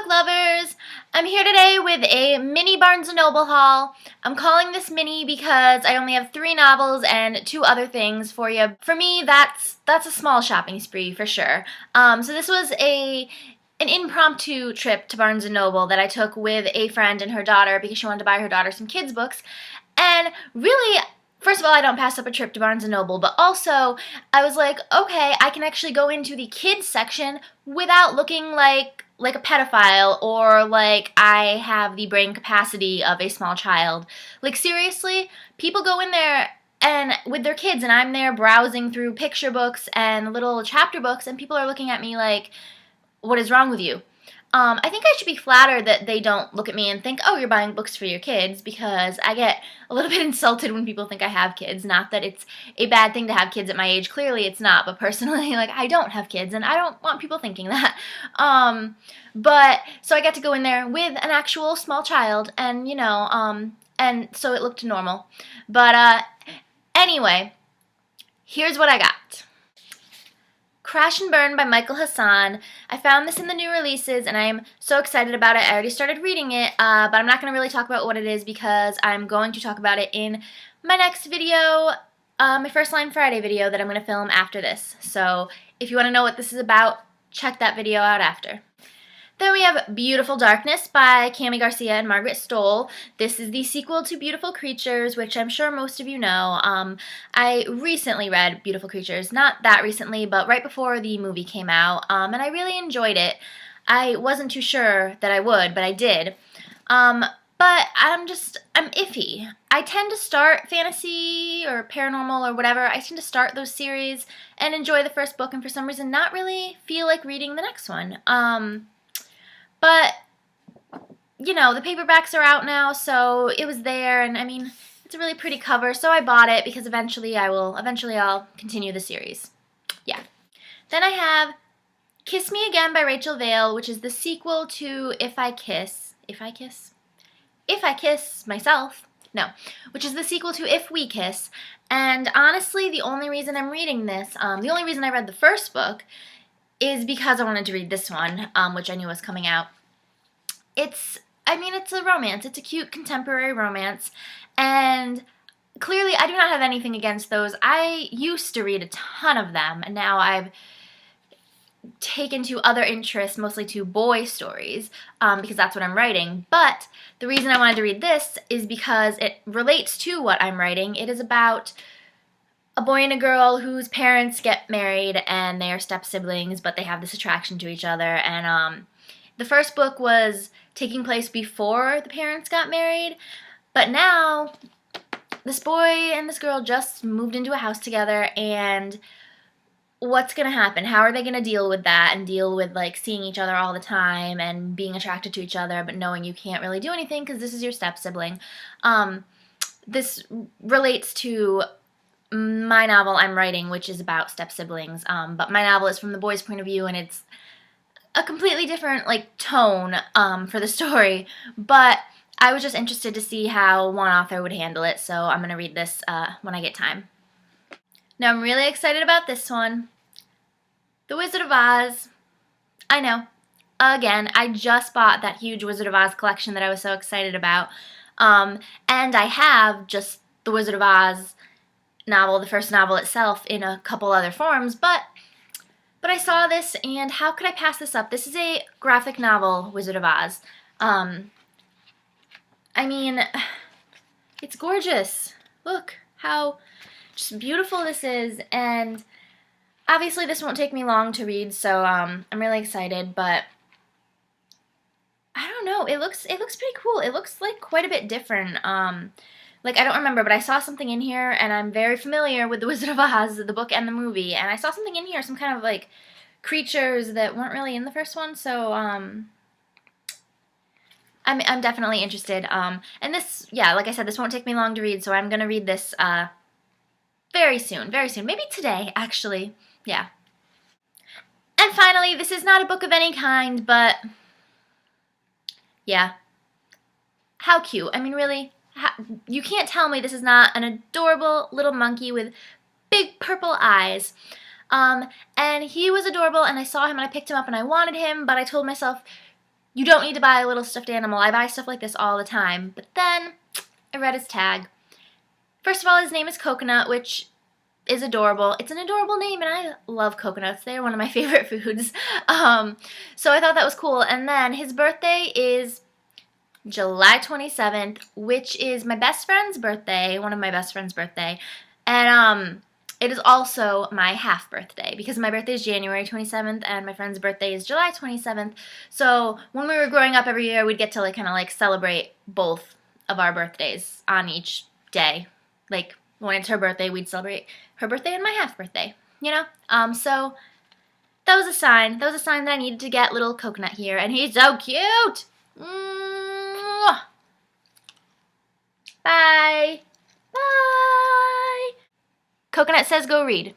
book lovers! I'm here today with a mini Barnes & Noble haul. I'm calling this mini because I only have 3 novels and 2 other things for you. For me, that's a small shopping spree for sure. So this was an impromptu trip to Barnes & Noble that I took with a friend and her daughter because she wanted to buy her daughter some kids books. And really, first of all, I don't pass up a trip to Barnes & Noble, but also I was like, okay, I can actually go into the kids section without looking like a pedophile or like I have the brain capacity of a small child. Like seriously, people go in there and with their kids and I'm there browsing through picture books and little chapter books and people are looking at me like, what is wrong with you? I think I should be flattered that they don't look at me and think, oh, you're buying books for your kids, because I get a little bit insulted when people think I have kids. Not that it's a bad thing to have kids at my age. Clearly it's not, but personally, like, I don't have kids, and I don't want people thinking that. But, so I got to go in there with an actual small child, and, and so it looked normal. But, anyway, here's what I got. Crash and Burn by Michael Hassan. I found this in the new releases and I'm so excited about it. I already started reading it, but I'm not going to really talk about what it is because I'm going to talk about it in my next video, my First Line Friday video that I'm going to film after this. So if you want to know what this is about, check that video out after. Then we have Beautiful Darkness by Kami Garcia and Margaret Stohl. This is the sequel to Beautiful Creatures, which I'm sure most of you know. I recently read Beautiful Creatures, not that recently, but right before the movie came out, and I really enjoyed it. I wasn't too sure that I would, but I did. But I'm iffy. I tend to start fantasy or paranormal or whatever. I tend to start those series and enjoy the first book and for some reason not really feel like reading the next one. But, the paperbacks are out now, so it was there, and I mean, it's a really pretty cover, so I bought it because eventually I'll continue the series. Yeah. Then I have Kiss Me Again by Rachel Vale, which is the sequel to If I Kiss Myself. No, which is the sequel to If We Kiss. And honestly, the only reason I'm reading this, the only reason I read the first book is because I wanted to read this one, which I knew was coming out. It's a romance. It's a cute contemporary romance, and clearly I do not have anything against those. I used to read a ton of them, and now I've taken to other interests, mostly to boy stories, because that's what I'm writing. But the reason I wanted to read this is because it relates to what I'm writing. It is about a boy and a girl whose parents get married and they are step-siblings, but they have this attraction to each other. And the first book was taking place before the parents got married, but now this boy and this girl just moved into a house together, and what's going to happen? How are they going to deal with that and deal with, like, seeing each other all the time and being attracted to each other, but knowing you can't really do anything because this is your step-sibling? This relates to my novel I'm writing, which is about step-siblings, but my novel is from the boy's point of view, and it's a completely different, like, tone for the story, but I was just interested to see how one author would handle it, so I'm going to read this when I get time. Now, I'm really excited about this one. The Wizard of Oz. I know. Again, I just bought that huge Wizard of Oz collection that I was so excited about, and I have just the Wizard of Oz novel, the first novel itself, in a couple other forms, but I saw this, and how could I pass this up? This is a graphic novel, Wizard of Oz. I mean, it's gorgeous. Look how just beautiful this is, and obviously this won't take me long to read, so I'm really excited, but I don't know, it looks pretty cool. It looks like quite a bit different. Like, I don't remember, but I saw something in here, and I'm very familiar with The Wizard of Oz, the book and the movie, and I saw something in here, some kind of, like, creatures that weren't really in the first one, so, I'm definitely interested. And this, yeah, like I said, this won't take me long to read, so I'm gonna read this, very soon, maybe today, actually, yeah. And finally, this is not a book of any kind, but, yeah. How cute. I mean, really? You can't tell me this is not an adorable little monkey with big purple eyes. And he was adorable, and I saw him and I picked him up and I wanted him, but I told myself, You don't need to buy a little stuffed animal. I buy stuff like this all the time. But then I read his tag. First of all, his name is Coconut, which is adorable. It's an adorable name, and I love coconuts. They're one of my favorite foods. So I thought that was cool. And then his birthday is July 27th, which is my best friend's birthday, one of my best friend's birthday. And it is also my half birthday because my birthday is January 27th and my friend's birthday is July 27th. So when we were growing up every year, we'd get to kind of celebrate both of our birthdays on each day. Like when it's her birthday, we'd celebrate her birthday and my half birthday, you know? So that was a sign. That was a sign that I needed to get little Coconut here, and he's so cute. Mwah. Bye. Bye. Coconut says go read.